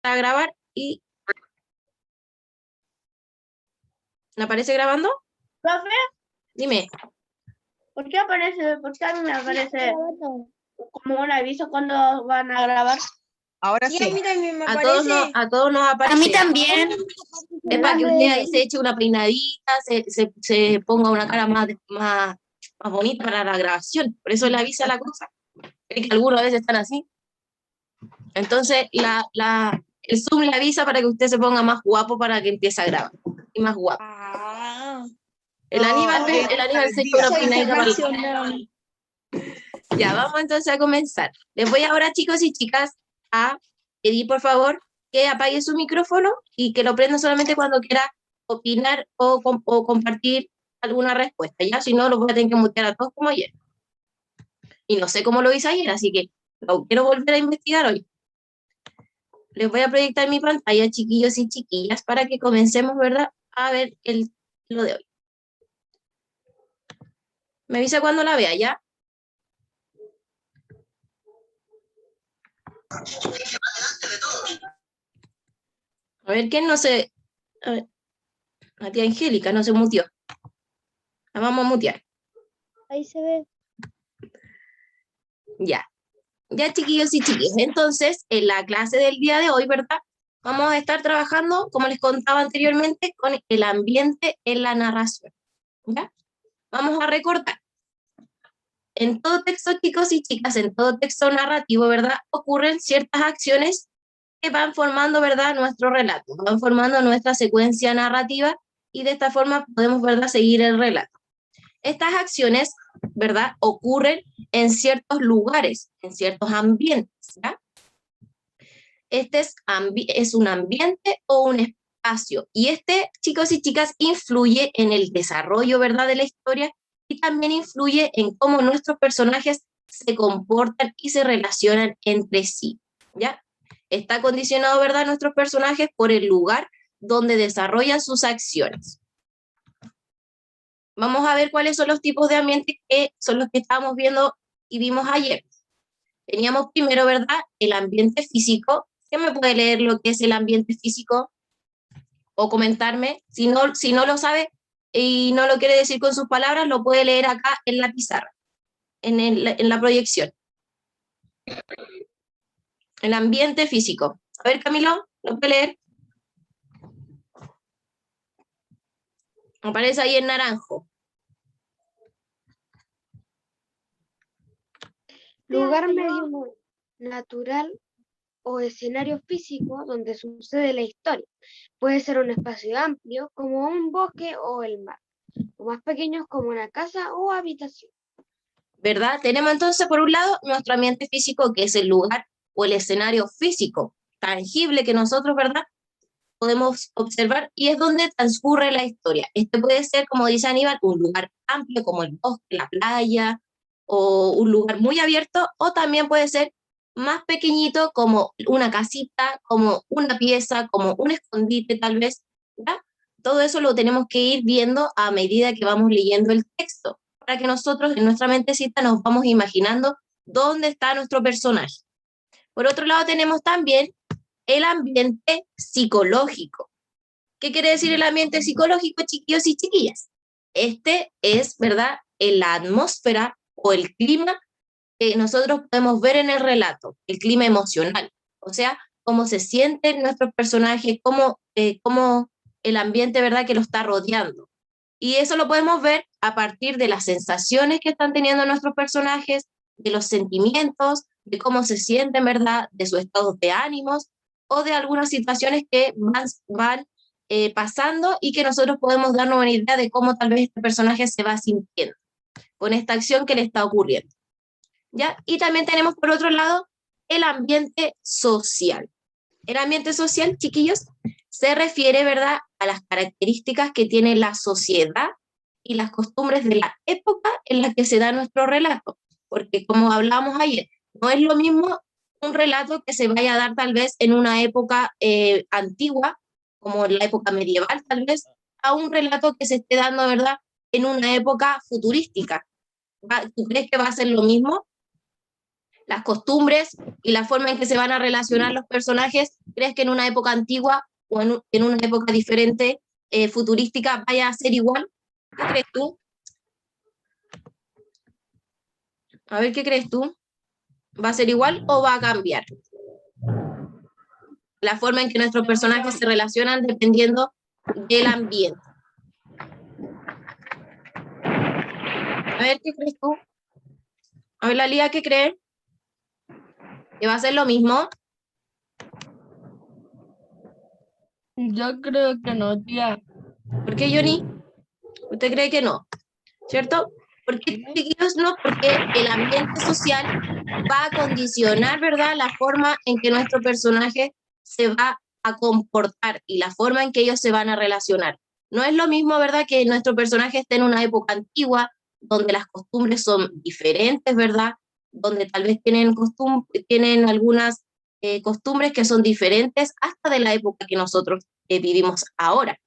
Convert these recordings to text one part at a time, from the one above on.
a grabar y... ¿Me aparece grabando? Profe, Dime. ¿por qué a mí me aparece como un aviso cuando van a grabar? Ahora Sí, sí. a mí también me A parece. todos nos aparece. A mí también. Es para que usted ahí se eche una peinadita, se ponga una cara más bonita para la grabación. Por eso le avisa la cosa. Es que algunos a veces están así. Entonces, el Zoom le avisa para que usted se ponga más guapo para que empiece a grabar. Y más guapo. Ah, El Aníbal se echa una soy peinadita para internacional. Ya, vamos entonces a comenzar. Les voy ahora, chicos y chicas, a pedir, por favor, que apague su micrófono y que lo prenda solamente cuando quiera opinar o compartir alguna respuesta, ¿ya? Si no, lo voy a tener que mutear a todos como ayer. Y no sé cómo lo hice ayer, así que lo quiero volver a investigar hoy. Les voy a proyectar mi pantalla, chiquillos y chiquillas, para que comencemos, ¿verdad?, a ver lo de hoy. Me avisa cuando la vea, ¿ya? A ver, ¿quién no se...? A ver, la tía Angélica no se muteó. La vamos a mutear. Ahí se ve. Ya. Ya, chiquillos y chiquillas. Entonces, en la clase del día de hoy, ¿verdad? Vamos a estar trabajando, como les contaba anteriormente, con el ambiente en la narración. ¿Ya? Vamos a recordar. En todo texto, chicos y chicas, en todo texto narrativo, ¿verdad?, ocurren ciertas acciones que van formando, ¿verdad?, nuestro relato, van formando nuestra secuencia narrativa y de esta forma podemos, ¿verdad?, seguir el relato. Estas acciones, ¿verdad?, ocurren en ciertos lugares, en ciertos ambientes, ¿ya? Este es un ambiente o un espacio, y este, chicos y chicas, influye en el desarrollo, ¿verdad?, de la historia, y también influye en cómo nuestros personajes se comportan y se relacionan entre sí, ¿ya? Está condicionado, ¿verdad?, nuestros personajes por el lugar donde desarrollan sus acciones. Vamos a ver cuáles son los tipos de ambientes que son los que estábamos viendo y vimos ayer. Teníamos primero, ¿verdad?, el ambiente físico. ¿Quién me puede leer lo que es el ambiente físico? O comentarme. Si no lo sabe y no lo quiere decir con sus palabras, lo puede leer acá en la pizarra, en la proyección. El ambiente físico. A ver, Camilo, ¿lo puede leer? Aparece ahí en naranjo. Lugar medio natural o escenario físico donde sucede la historia. Puede ser un espacio amplio como un bosque o el mar, o más pequeños como una casa o habitación. ¿Verdad? Tenemos entonces, por un lado, nuestro ambiente físico, que es el lugar o el escenario físico, tangible que nosotros, ¿verdad?, podemos observar y es donde transcurre la historia. Este puede ser, como dice Aníbal, un lugar amplio como el bosque, la playa, o un lugar muy abierto, o también puede ser más pequeñito como una casita, como una pieza, como un escondite tal vez, ¿ya? Todo eso lo tenemos que ir viendo a medida que vamos leyendo el texto, para que nosotros en nuestra mentecita nos vamos imaginando dónde está nuestro personaje. Por otro lado tenemos también el ambiente psicológico. ¿Qué quiere decir el ambiente psicológico, chiquillos y chiquillas? Este es, ¿verdad?, la atmósfera o el clima que nosotros podemos ver en el relato, el clima emocional, o sea, cómo se sienten nuestros personajes, cómo el ambiente, ¿verdad?, que lo está rodeando. Y eso lo podemos ver a partir de las sensaciones que están teniendo nuestros personajes, de los sentimientos, de cómo se sienten, ¿verdad?, de sus estados de ánimos o de algunas situaciones que van pasando y que nosotros podemos darnos una idea de cómo tal vez este personaje se va sintiendo con esta acción que le está ocurriendo, ¿ya? Y también tenemos, por otro lado, el ambiente social. El ambiente social, chiquillos, se refiere, ¿verdad?, a las características que tiene la sociedad y las costumbres de la época en la que se da nuestro relato. Porque como hablábamos ayer, no es lo mismo un relato que se vaya a dar tal vez en una época antigua, como en la época medieval tal vez, a un relato que se esté dando, ¿verdad?, en una época futurística. ¿Tú crees que va a ser lo mismo? las costumbres y la forma en que se van a relacionar los personajes, ¿crees que en una época antigua o en una época diferente, futurística, vaya a ser igual? ¿Qué crees tú? A ver, ¿qué crees tú? ¿Va a ser igual o va a cambiar? La forma en que nuestros personajes se relacionan dependiendo del ambiente. A ver, ¿qué crees tú? A ver, la Lía, ¿qué cree? ¿Que va a ser lo mismo? Yo creo que no, tía. ¿Por qué, Johnny? ¿Usted cree que no? ¿Cierto? ¿Por qué, chiquillos, no? Porque el ambiente social va a condicionar, ¿verdad?, la forma en que nuestro personaje se va a comportar y la forma en que ellos se van a relacionar. No es lo mismo, ¿verdad?, que nuestro personaje esté en una época antigua, donde las costumbres son diferentes, ¿verdad?, donde tal vez tienen algunas costumbres que son diferentes hasta de la época que nosotros vivimos ahora.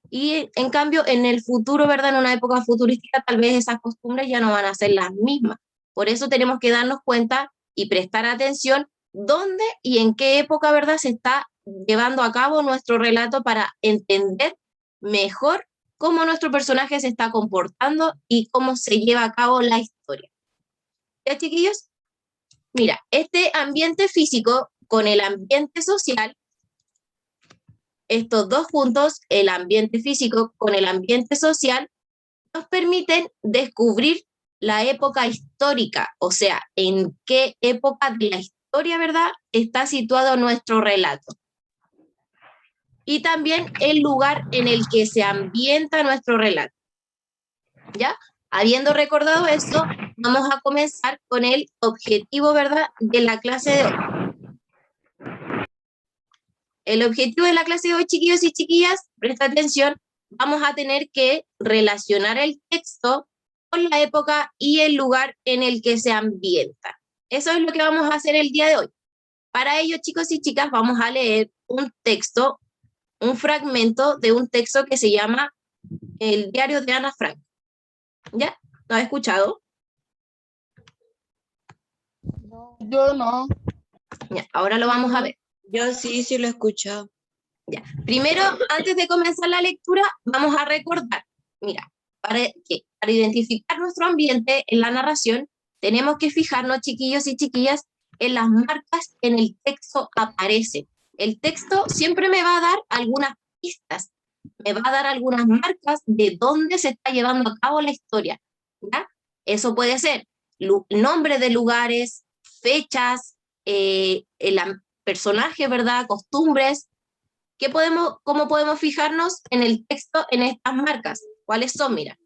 Y en cambio, en el futuro, ¿verdad?, en una época futurística, tal vez esas costumbres ya no van a ser las mismas. Por eso tenemos que darnos cuenta y prestar atención dónde y en qué época, ¿verdad?, se está llevando a cabo nuestro relato para entender mejor cómo nuestro personaje se está comportando y cómo se lleva a cabo la historia. ¿Ya, chiquillos? Mira, este ambiente físico con el ambiente social, estos dos juntos, el ambiente físico con el ambiente social, nos permiten descubrir la época histórica, o sea, en qué época de la historia, ¿verdad?, está situado nuestro relato. Y también el lugar en el que se ambienta nuestro relato. ¿Ya? Habiendo recordado eso, vamos a comenzar con el objetivo, ¿verdad?, de la clase de hoy. El objetivo de la clase de hoy, chiquillos y chiquillas, presta atención, vamos a tener que relacionar el texto con la época y el lugar en el que se ambienta. Eso es lo que vamos a hacer el día de hoy. Para ello, chicos y chicas, vamos a leer un texto, un fragmento de un texto que se llama El diario de Ana Frank. ¿Ya? ¿Lo has escuchado? Yo no. Ya, ahora lo vamos a ver. Yo sí lo he escuchado. Ya. Primero, antes de comenzar la lectura, vamos a recordar, mira, para identificar nuestro ambiente en la narración, tenemos que fijarnos, chiquillos y chiquillas, en las marcas que en el texto aparecen. El texto siempre me va a dar algunas pistas, me va a dar algunas marcas de dónde se está llevando a cabo la historia, ¿ya? Eso puede ser nombre de lugares, fechas, el personaje, ¿verdad?, costumbres. ¿Cómo podemos fijarnos en el texto en estas marcas? ¿Cuáles son? Mira,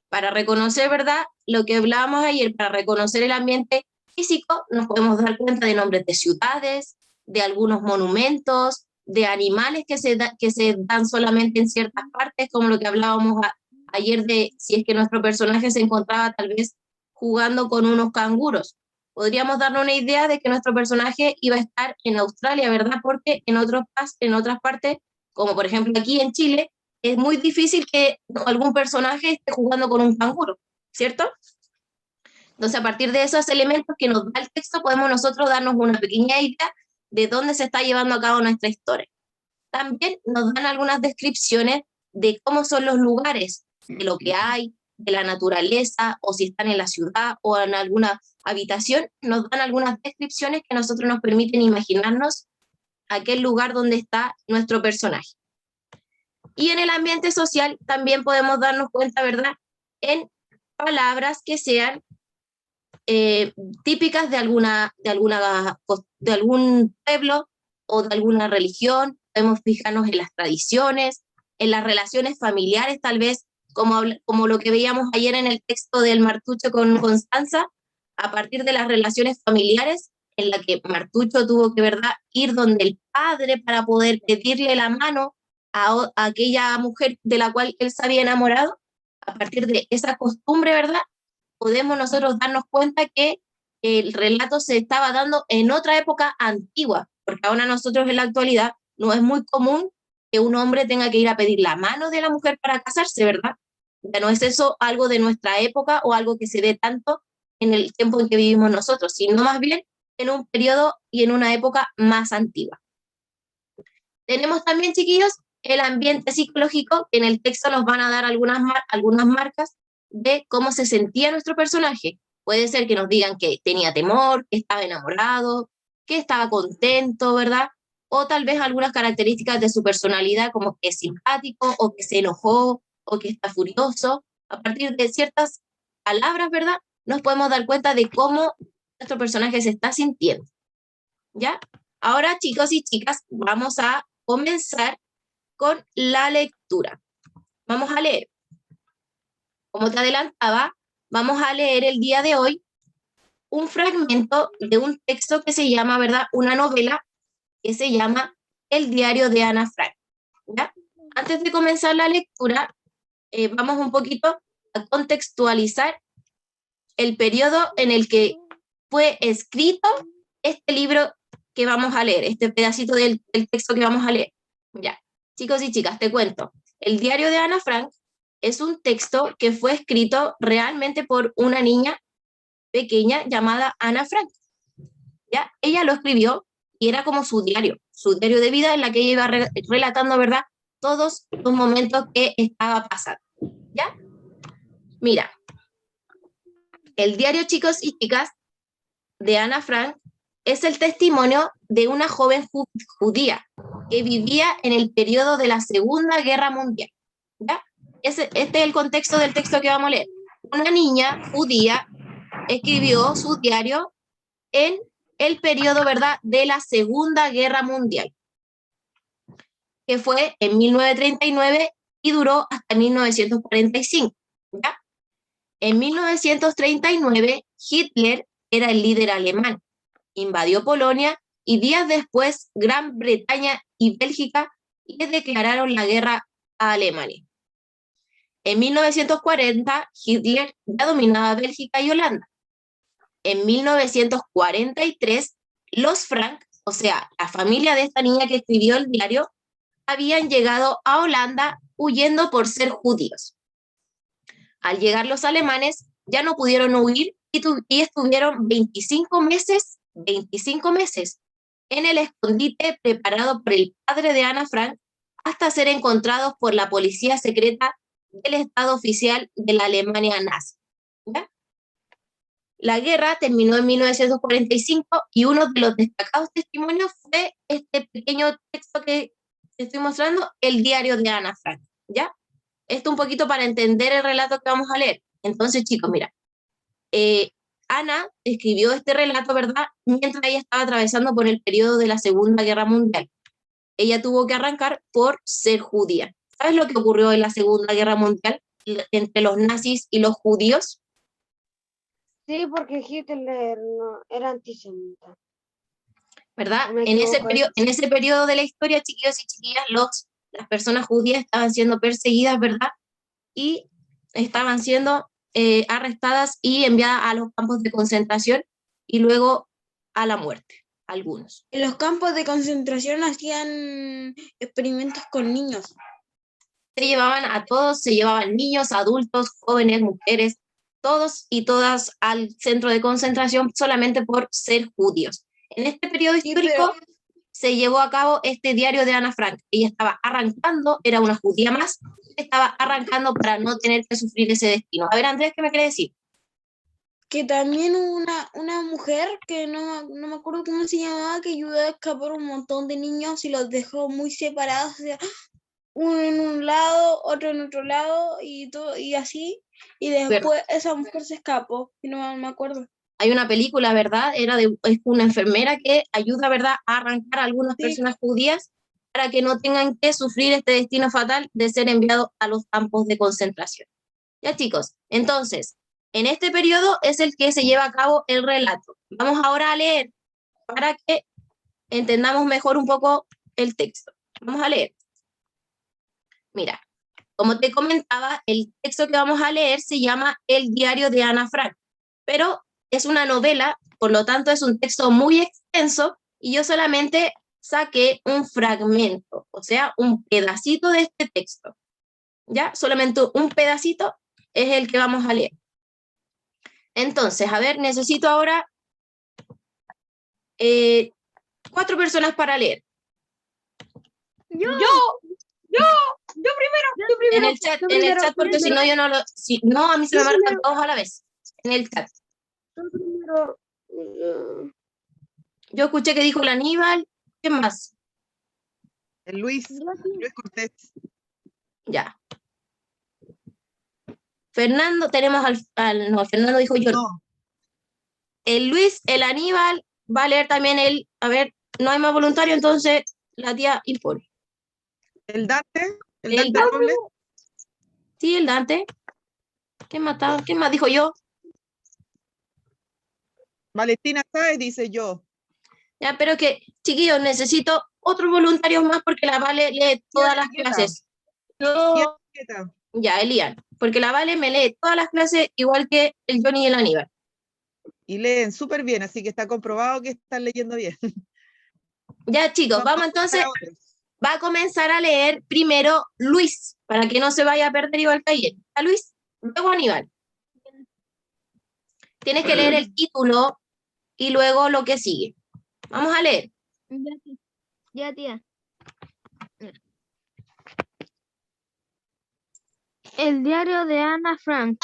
para reconocer, ¿verdad?, lo que hablábamos ayer, para reconocer el ambiente físico, nos podemos dar cuenta de nombres de ciudades, de algunos monumentos, de animales que se dan solamente en ciertas partes, como lo que hablábamos ayer de si es que nuestro personaje se encontraba tal vez jugando con unos canguros. Podríamos darnos una idea de que nuestro personaje iba a estar en Australia, ¿verdad? Porque en otras partes, como por ejemplo aquí en Chile, es muy difícil que algún personaje esté jugando con un canguro, ¿cierto? Entonces, a partir de esos elementos que nos da el texto, podemos nosotros darnos una pequeña idea de dónde se está llevando a cabo nuestra historia. También nos dan algunas descripciones de cómo son los lugares, de lo que hay, de la naturaleza, o si están en la ciudad o en alguna habitación, nos dan algunas descripciones que a nosotros nos permiten imaginarnos aquel lugar donde está nuestro personaje. Y en el ambiente social también podemos darnos cuenta, ¿verdad?, en palabras que sean típicas de algún pueblo o de alguna religión. Podemos fijarnos en las tradiciones, en las relaciones familiares, tal vez, como lo que veíamos ayer en el texto del Martucho con Constanza, a partir de las relaciones familiares, en la que Martucho tuvo que, ¿verdad?, ir donde el padre para poder pedirle la mano a aquella mujer de la cual él se había enamorado. A partir de esa costumbre, ¿verdad?, podemos nosotros darnos cuenta que el relato se estaba dando en otra época antigua, porque ahora nosotros en la actualidad no es muy común que un hombre tenga que ir a pedir la mano de la mujer para casarse, ¿verdad? Ya no es eso algo de nuestra época o algo que se dé tanto en el tiempo en que vivimos nosotros, sino más bien en un periodo y en una época más antigua. Tenemos también, chiquillos, el ambiente psicológico, que en el texto nos van a dar algunas marcas de cómo se sentía nuestro personaje. Puede ser que nos digan que tenía temor, que estaba enamorado, que estaba contento, ¿verdad? O tal vez algunas características de su personalidad, como que es simpático, o que se enojó, o que está furioso. A partir de ciertas palabras, ¿verdad? Nos podemos dar cuenta de cómo nuestro personaje se está sintiendo. ¿Ya? Ahora, chicos y chicas, vamos a comenzar con la lectura. Vamos a leer. Como te adelantaba, vamos a leer el día de hoy un fragmento de un texto que se llama, ¿verdad? Una novela que se llama El diario de Ana Frank. ¿Ya? Antes de comenzar la lectura, vamos un poquito a contextualizar el periodo en el que fue escrito este libro que vamos a leer, este pedacito del texto que vamos a leer. Ya, chicos y chicas, te cuento. El diario de Ana Frank es un texto que fue escrito realmente por una niña pequeña llamada Ana Frank. ¿Ya? Ella lo escribió y era como su diario de vida en la que ella iba relatando, ¿verdad? Todos los momentos que estaba pasando. ¿Ya? Mira, el diario, chicos y chicas, de Ana Frank es el testimonio de una joven judía que vivía en el periodo de la Segunda Guerra Mundial. ¿Ya? Este es el contexto del texto que vamos a leer. Una niña judía escribió su diario en el periodo, ¿verdad?, de la Segunda Guerra Mundial, que fue en 1939 y duró hasta 1945. ¿Ya? En 1939, Hitler era el líder alemán, invadió Polonia y días después Gran Bretaña y Bélgica le declararon la guerra a Alemania. En 1940, Hitler ya dominaba Bélgica y Holanda. En 1943, los Frank, o sea, la familia de esta niña que escribió el diario, habían llegado a Holanda huyendo por ser judíos. Al llegar los alemanes, ya no pudieron huir y estuvieron 25 meses en el escondite preparado por el padre de Ana Frank hasta ser encontrados por la policía secreta del Estado oficial de la Alemania nazi. ¿Ya? La guerra terminó en 1945 y uno de los destacados testimonios fue este pequeño texto que te estoy mostrando, el diario de Ana Frank. ¿Ya? Esto un poquito para entender el relato que vamos a leer. Entonces, chicos, mira, Ana escribió este relato, ¿verdad?, mientras ella estaba atravesando por el periodo de la Segunda Guerra Mundial. Ella tuvo que arrancar por ser judía. ¿Sabes lo que ocurrió en la Segunda Guerra Mundial entre los nazis y los judíos? Sí, porque Hitler no, era antisemita. ¿Verdad? Me En equivoco. ese periodo de la historia, chiquillos y chiquillas, las personas judías estaban siendo perseguidas, ¿verdad? Y estaban siendo arrestadas y enviadas a los campos de concentración y luego a la muerte, algunos. En los campos de concentración hacían experimentos con niños. Se llevaban a todos, se llevaban niños, adultos, jóvenes, mujeres, todos y todas al centro de concentración solamente por ser judíos. En este periodo histórico se llevó a cabo este diario de Ana Frank. Ella estaba arrancando, era una judía más, estaba arrancando para no tener que sufrir ese destino. A ver, Andrés, ¿qué me quiere decir? Que también una mujer, que no me acuerdo cómo se llamaba, que ayudó a escapar un montón de niños y los dejó muy separados, o sea, uno en un lado, otro en otro lado, y todo, y así, y después esa mujer se escapó, y no me acuerdo. Hay una película, ¿verdad? Es una enfermera que ayuda, ¿verdad?, a arrancar a algunas personas judías para que no tengan que sufrir este destino fatal de ser enviados a los campos de concentración. Ya, chicos, entonces, en este periodo es el que se lleva a cabo el relato. Vamos ahora a leer para que entendamos mejor un poco el texto. Vamos a leer. Mira, como te comentaba, el texto que vamos a leer se llama El diario de Ana Frank, pero es una novela, por lo tanto es un texto muy extenso y yo solamente saqué un fragmento, o sea, un pedacito de este texto. ¿Ya? Solamente un pedacito es el que vamos a leer. Entonces, a ver, necesito ahora 4 personas para leer. Yo En el chat, porque si no, yo no lo... Si, no, a mí se me marcan todos a la vez. En el chat. Primero, Yo escuché que dijo el Aníbal. ¿Quién más? El Luis Cortés. Ya. Fernando, tenemos no, Fernando dijo yo. No, El Luis, el Aníbal, va a leer también el... A ver, no hay más voluntario, entonces la tía Impol. el Dante. El El Dante Dante. Robles. Sí, el Dante. ¿Quién más dijo yo? Valentina Sáez dice yo. Ya, pero que, chiquillos, necesito otros voluntarios más porque la Vale lee todas las Etiqueta. clases. ¿Quién etiqueta? Ya, Elian, porque la Vale me lee todas las clases igual que el Johnny y el Aníbal. Y leen súper bien, así que está comprobado que están leyendo bien. Ya, chicos, vamos entonces, va a comenzar a leer primero Luis, para que no se vaya a perder igual que ayer. ¿A Luis? Luego Aníbal. Tienes que leer el título y luego lo que sigue. Vamos a leer. ya, tía. El diario de Ana Frank.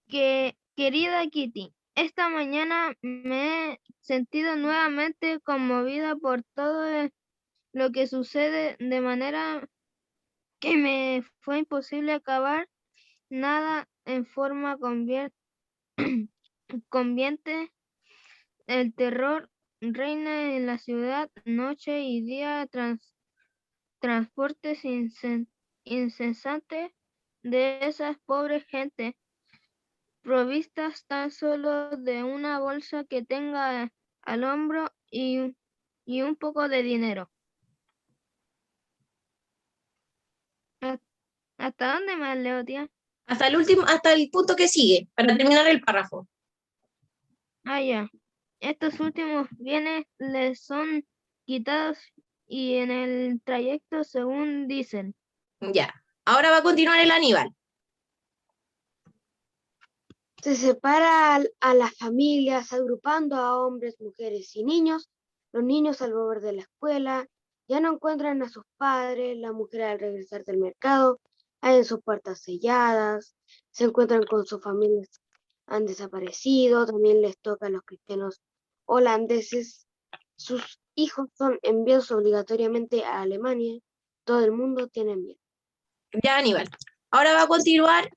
Querida Kitty, esta mañana me he sentido nuevamente conmovida por todo lo que sucede, de manera que me fue imposible acabar nada en forma conviente. El terror reina en la ciudad, noche y día, transportes incesantes de esas pobres gentes, provistas tan solo de una bolsa que tenga al hombro y un poco de dinero. ¿Hasta dónde más leo, tía? Hasta el último, hasta el punto que sigue, para terminar el párrafo. Ah, ya. Estos últimos bienes les son quitados y en el trayecto, según dicen. Ya. Ahora va a continuar el Aníbal. Se separa a las familias, agrupando a hombres, mujeres y niños. Los niños al volver de la escuela ya no encuentran a sus padres, la mujer al regresar del mercado hallan sus puertas selladas, se encuentran con sus familias, han desaparecido, también les toca a los cristianos holandeses. Sus hijos son enviados obligatoriamente a Alemania. Todo el mundo tiene miedo. Ya, Aníbal. Ahora va a continuar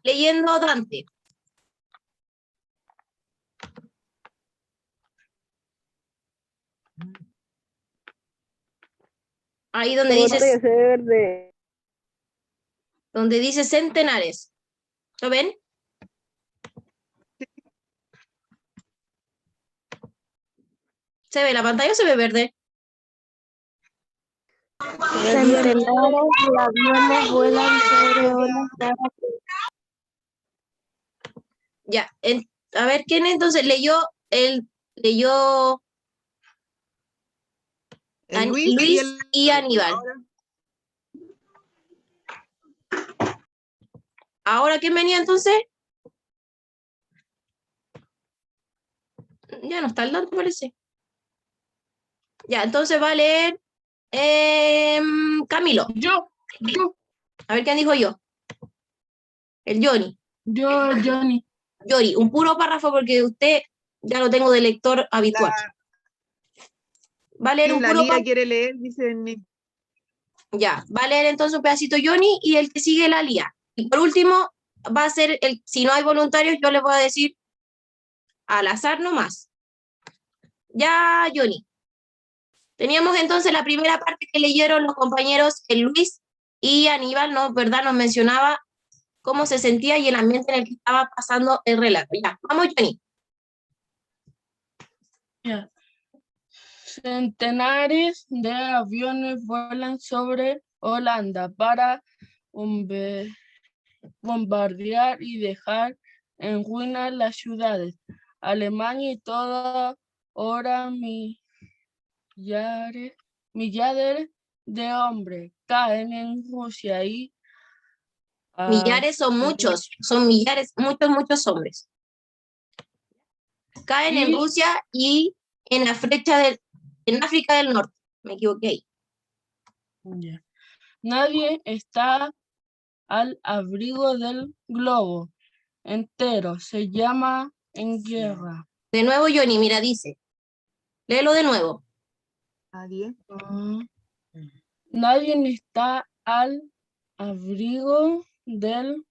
leyendo Dante. Ahí donde dice centenares. ¿Lo ven? ¿Se ve la pantalla o se ve verde? Centenares de aviones vuelan sobre olas cada Ya. A ver, ¿quién entonces leyó El Luis y Aníbal? ¿Ahora quién venía entonces? Ya no está el Dante, parece. Ya, entonces va a leer Camilo. Yo. A ver quién dijo yo. El Johnny. Yo, Johnny. Johnny, un puro párrafo porque usted ya lo tengo de lector habitual. Va a leer un La puro Lía párrafo. quiere leer, dice Ya, va a leer entonces un pedacito Johnny y el que sigue la Lía. Y por último, va a ser si no hay voluntarios, yo les voy a decir al azar nomás. Ya, Johnny. Teníamos entonces la primera parte que leyeron los compañeros, el Luis y Aníbal, ¿no? ¿Verdad? Nos mencionaba cómo se sentía y el ambiente en el que estaba pasando el relato. Ya, vamos, Johnny. Ya. Centenares de aviones vuelan sobre Holanda para bombardear y dejar en ruinas las ciudades. Alemania y toda hora millares de hombres caen en Rusia y Millares son muchos, son millares, muchos hombres. Caen en Y- Rusia y en en África del Norte. Me equivoqué ahí. Ya. Nadie está al abrigo del globo entero. Se llama en guerra. De nuevo, Johnny, mira, dice. Léelo de nuevo. Nadie. Ah. Nadie está al abrigo del...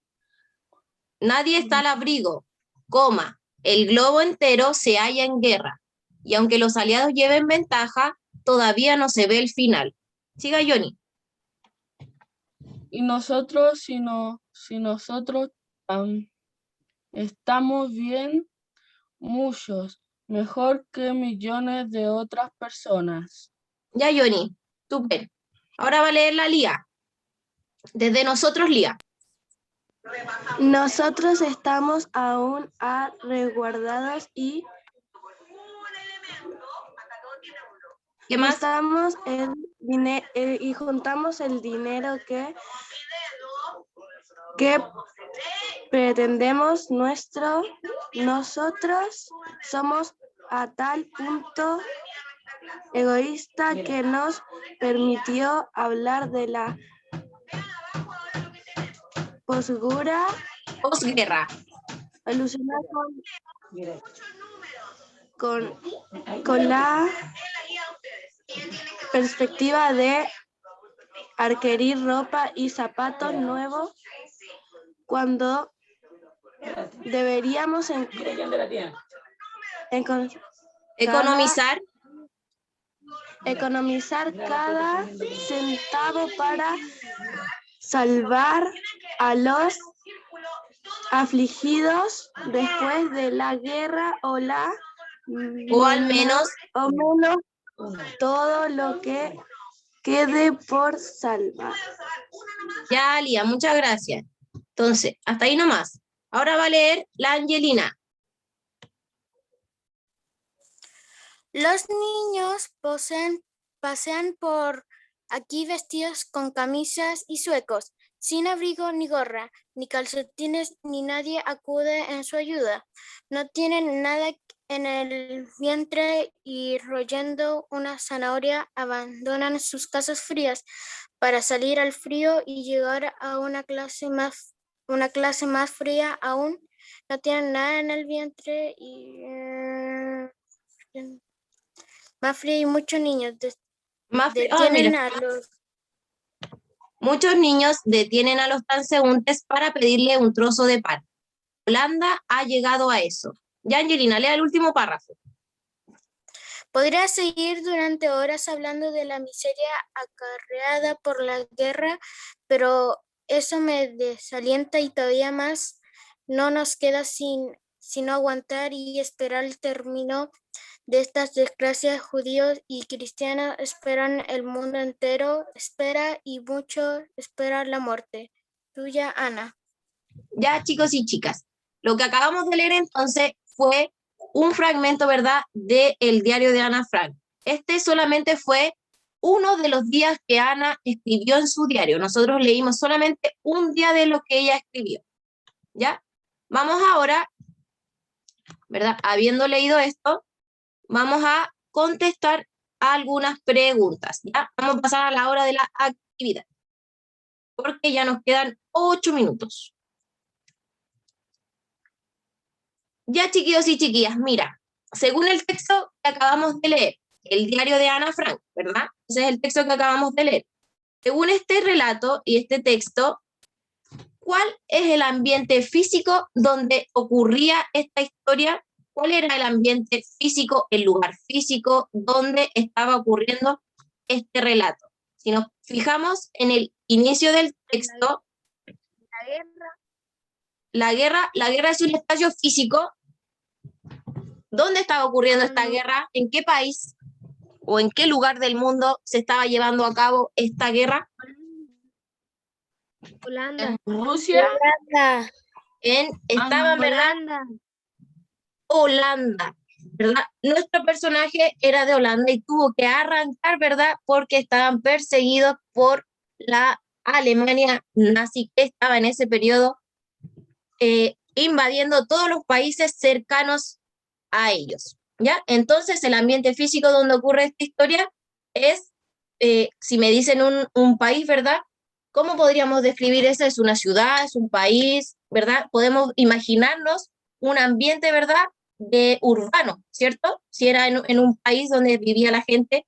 Nadie está al abrigo, coma. El globo entero se halla en guerra. Y aunque los aliados lleven ventaja, todavía no se ve el final. Siga, Johnny. Y nosotros, si nosotros estamos bien, muchos, mejor que millones de otras personas. Ya, Johnny. Súper. Ahora va a leer la Lía. Desde nosotros, Lía. Nosotros estamos aún resguardados y ¿Qué más? juntamos y juntamos el dinero que pretendemos. Nosotros somos a tal punto egoísta que nos permitió hablar de la posguerra, alusionar con la perspectiva de adquirir ropa y zapatos nuevos cuando deberíamos economizar cada centavo para salvar a los afligidos después de la guerra o al menos todo lo que quede por salvar. Ya, Lía, muchas gracias. Entonces, hasta ahí nomás. Ahora va a leer la Angelina. Los niños pasean por aquí vestidos con camisas y suecos, sin abrigo ni gorra, ni calcetines, ni nadie acude en su ayuda. No tienen nada en el vientre y royendo una zanahoria abandonan sus casas frías para salir al frío y llegar a una clase más fría aún. No tienen nada en el vientre y más frío y muchos niños Muchos niños detienen a los transeúntes para pedirle un trozo de pan. Holanda ha llegado a eso. Ya, Angelina, lea el último párrafo. Podría seguir durante horas hablando de la miseria acarreada por la guerra, pero eso me desalienta y todavía más no nos queda sino aguantar y esperar el término de estas desgracias. Judíos y cristianos esperan, el mundo entero espera y mucho espera la muerte. Tuya, Ana. Ya, chicos y chicas, lo que acabamos de leer entonces fue un fragmento, ¿verdad?, del diario de Ana Frank. Este solamente fue uno de los días que Ana escribió en su diario. Nosotros leímos solamente un día de lo que ella escribió. ¿Ya? Vamos ahora, ¿verdad? Habiendo leído esto, vamos a contestar algunas preguntas. ¿Ya? Vamos a pasar a la hora de la actividad, porque ya nos quedan 8 minutos. Ya, chiquillos y chiquillas, mira, según el texto que acabamos de leer, el diario de Ana Frank, ¿verdad? Ese es el texto que acabamos de leer. Según este relato y este texto, ¿cuál es el ambiente físico donde ocurría esta historia? ¿Cuál era el ambiente físico, el lugar físico donde estaba ocurriendo este relato? Si nos fijamos en el inicio del texto, la guerra es un espacio físico. ¿Dónde estaba ocurriendo esta guerra? ¿En qué país o en qué lugar del mundo se estaba llevando a cabo esta guerra? Holanda. Rusia. Estaba, ¿verdad? Holanda, ¿verdad? Nuestro personaje era de Holanda y tuvo que arrancar, ¿verdad? Porque estaban perseguidos por la Alemania nazi, que estaba en ese periodo invadiendo todos los países cercanos a ellos, ¿ya? Entonces, el ambiente físico donde ocurre esta historia es, si me dicen un país, ¿verdad? ¿Cómo podríamos describir eso? ¿Es una ciudad? ¿Es un país? ¿Verdad? Podemos imaginarnos un ambiente, ¿verdad? De urbano, ¿cierto? Si era en un país donde vivía la gente,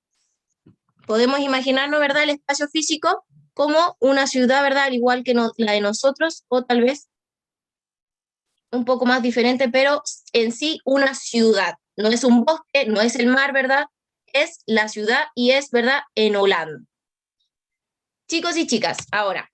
podemos imaginarnos, ¿verdad? El espacio físico como una ciudad, ¿verdad? Al igual que la de nosotros, o tal vez un poco más diferente, pero en sí una ciudad. No es un bosque, no es el mar, ¿verdad? Es la ciudad y es, ¿verdad? En Holanda. Chicos y chicas, ahora,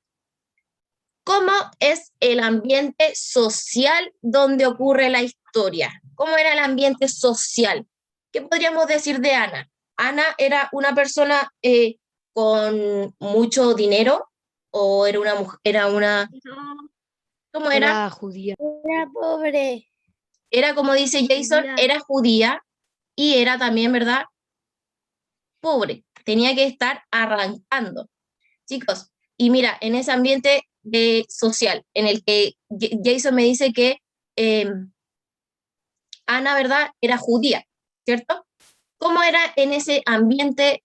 ¿cómo es el ambiente social donde ocurre la historia? ¿Cómo era el ambiente social? ¿Qué podríamos decir de Ana? ¿Ana era una persona con mucho dinero o era una mujer, ¿cómo era? Era judía. Era pobre. Era como dice Jason, Judía. era judía y era también, ¿verdad? Pobre, tenía que estar arrancando. Chicos, y mira, en ese ambiente social en el que Jason me dice que Ana, ¿verdad? Era judía, ¿cierto? ¿Cómo era en ese ambiente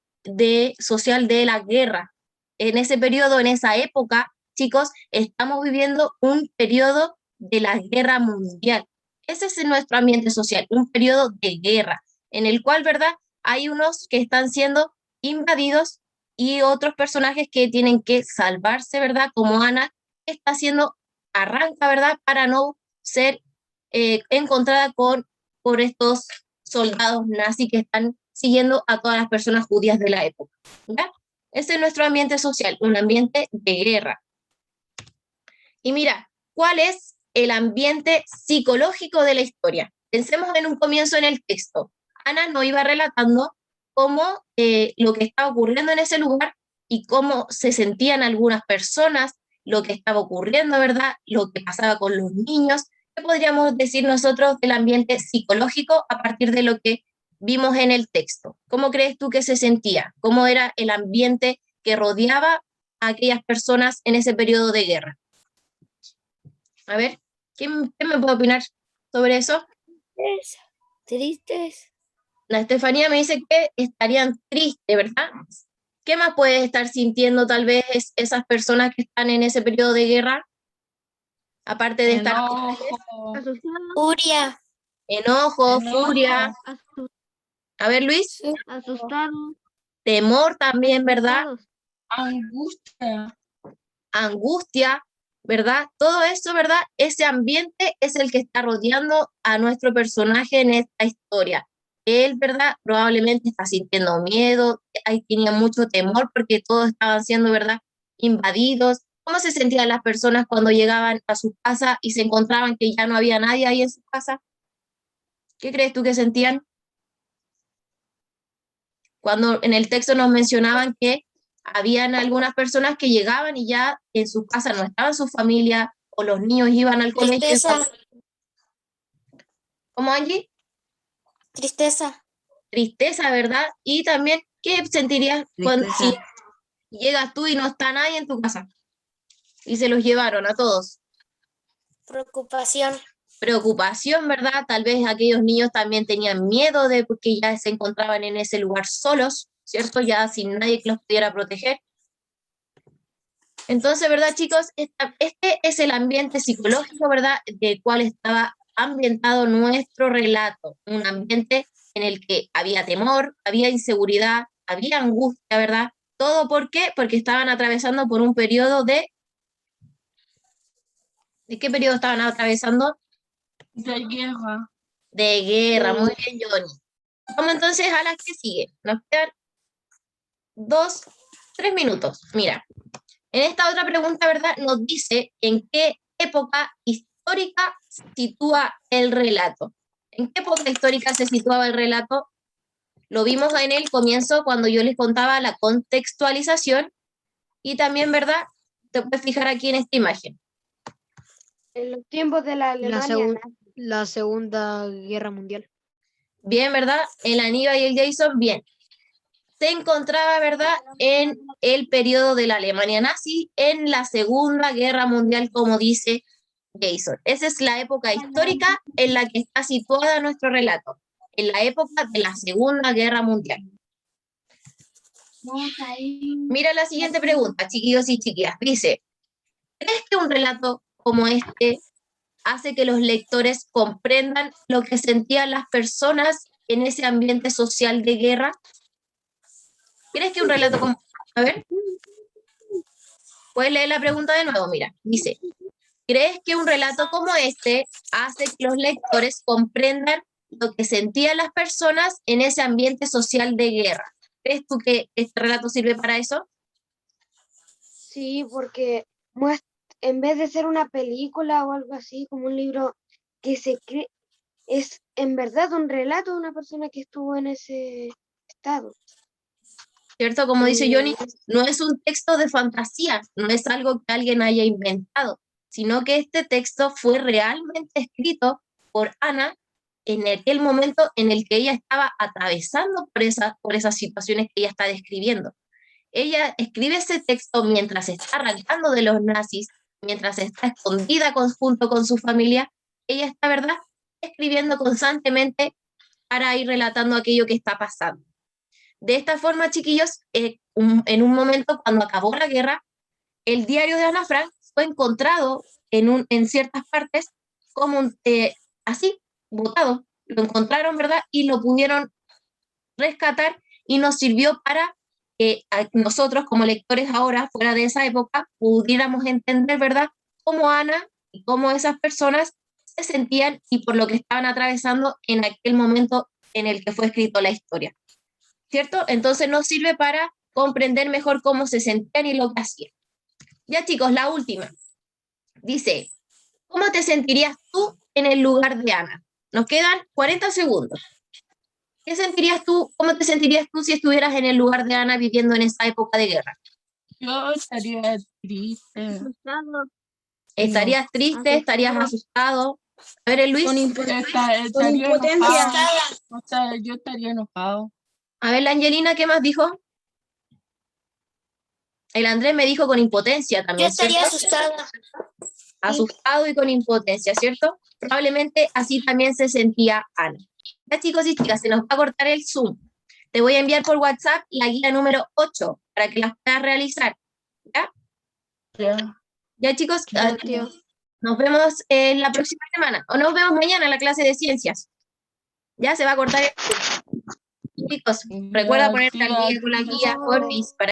social de la guerra? En ese periodo, en esa época, chicos, estamos viviendo un periodo de la guerra mundial. Ese es nuestro ambiente social, un periodo de guerra, en el cual, ¿verdad? Hay unos que están siendo invadidos y otros personajes que tienen que salvarse, ¿verdad? Como Ana, que está haciendo, arranca, ¿verdad? Para no ser encontrada por estos soldados nazis que están siguiendo a todas las personas judías de la época, ¿ya? Ese es nuestro ambiente social, un ambiente de guerra. Y mira, ¿cuál es el ambiente psicológico de la historia? Pensemos en un comienzo en el texto. Ana nos iba relatando cómo lo que estaba ocurriendo en ese lugar y cómo se sentían algunas personas, lo que estaba ocurriendo, ¿verdad? Lo que pasaba con los niños. ¿Qué podríamos decir nosotros del ambiente psicológico a partir de lo que vimos en el texto? ¿Cómo crees tú que se sentía? ¿Cómo era el ambiente que rodeaba a aquellas personas en ese periodo de guerra? A ver, ¿quién me puede opinar sobre eso? Tristes. La Estefanía me dice que estarían tristes, ¿verdad? ¿Qué más puede estar sintiendo tal vez esas personas que están en ese periodo de guerra? Aparte de estar Enojo, Furia. enojo, furia. A ver, Luis, Asustados. temor también, ¿verdad? angustia. Angustia, ¿verdad? Todo eso, ¿verdad? Ese ambiente es el que está rodeando a nuestro personaje en esta historia. Él, ¿verdad? Probablemente está sintiendo miedo, ahí tenía mucho temor porque todos estaban siendo, ¿verdad? Invadidos. ¿Cómo se sentían las personas cuando llegaban a su casa y se encontraban que ya no había nadie ahí en su casa? ¿Qué crees tú que sentían? Cuando en el texto nos mencionaban que habían algunas personas que llegaban y ya en su casa no estaba su familia o los niños iban al colegio. Tristeza. ¿Cómo, Angie? Tristeza. Tristeza, ¿verdad? Y también, ¿qué sentirías cuando si llegas tú y no está nadie en tu casa? Y se los llevaron a todos. Preocupación. Preocupación, ¿verdad? Tal vez aquellos niños también tenían miedo de porque ya se encontraban en ese lugar solos, ¿cierto? Ya sin nadie que los pudiera proteger. Entonces, ¿verdad, chicos? Este es el ambiente psicológico, ¿verdad? Del cual estaba ambientado nuestro relato. Un ambiente en el que había temor, había inseguridad, había angustia, ¿verdad? ¿Todo por qué? Porque estaban atravesando por un periodo de... ¿De qué periodo estaban atravesando? De guerra. De guerra, muy bien, Johnny. Vamos entonces a la que sigue. Nos quedan 3 minutos. Mira, en esta otra pregunta, ¿verdad? Nos dice en qué época histórica se sitúa el relato. ¿En qué época histórica se situaba el relato? Lo vimos en el comienzo cuando yo les contaba la contextualización y también, ¿verdad? Te puedes fijar aquí en esta imagen. En los tiempos de la Alemania La Segunda Guerra Mundial. Bien, ¿verdad? El Aníbal y el Jason, bien. se encontraba, ¿verdad?, en el periodo de la Alemania nazi, en la Segunda Guerra Mundial, como dice Jason. Esa es la época histórica en la que está situada nuestro relato, en la época de la Segunda Guerra Mundial. Mira la siguiente pregunta, chiquillos y chiquillas. Dice, ¿crees que un relato como este hace que los lectores comprendan lo que sentían las personas en ese ambiente social de guerra? ¿Crees que un relato como... A ver. Puedes leer la pregunta de nuevo, mira. Dice, ¿crees que un relato como este hace que los lectores comprendan lo que sentían las personas en ese ambiente social de guerra? ¿Crees tú que este relato sirve para eso? Sí, porque en vez de ser una película o algo así, como un libro que se cree, es en verdad un relato de una persona que estuvo en ese estado. ¿Cierto? Como dice Johnny, no es un texto de fantasía, no es algo que alguien haya inventado, sino que este texto fue realmente escrito por Ana en aquel momento en el que ella estaba atravesando por esas situaciones que ella está describiendo. Ella escribe ese texto mientras está arrancando de los nazis, mientras está escondida junto con su familia. Ella está, ¿verdad?, escribiendo constantemente para ir relatando aquello que está pasando. De esta forma, chiquillos, en un momento cuando acabó la guerra, el diario de Ana Frank fue encontrado en ciertas partes como así, botado. Lo encontraron, ¿verdad? Y lo pudieron rescatar y nos sirvió para que nosotros como lectores ahora, fuera de esa época, pudiéramos entender, ¿verdad?, cómo Ana y cómo esas personas se sentían y por lo que estaban atravesando en aquel momento en el que fue escrito la historia. ¿Cierto? Entonces nos sirve para comprender mejor cómo se sentían y lo que hacían. Ya, chicos, la última. Dice, ¿cómo te sentirías tú en el lugar de Ana? Nos quedan 40 segundos. ¿Qué sentirías tú, cómo te sentirías tú si estuvieras en el lugar de Ana viviendo en esa época de guerra? Yo estaría triste. ¿Estarías triste? ¿Estarías asustado? A ver, Luis. Con Estaría impotencia. enojado. O sea, yo estaría enojado. A ver, la Angelina, ¿qué más dijo? El Andrés me dijo con impotencia Yo también, estaría ¿cierto? asustada. Asustado y con impotencia, ¿cierto? Probablemente así también se sentía Ana. Ya, chicos y chicas, se nos va a cortar el Zoom. Te voy a enviar por WhatsApp la guía número 8 para que las puedas realizar. ¿Ya? Ya. Ya, chicos, Ya, tío. nos vemos la próxima semana. O nos vemos mañana en la clase de ciencias. Ya se va a cortar el Zoom. Chicos, recuerda ponerte al día con la guía, porfis, para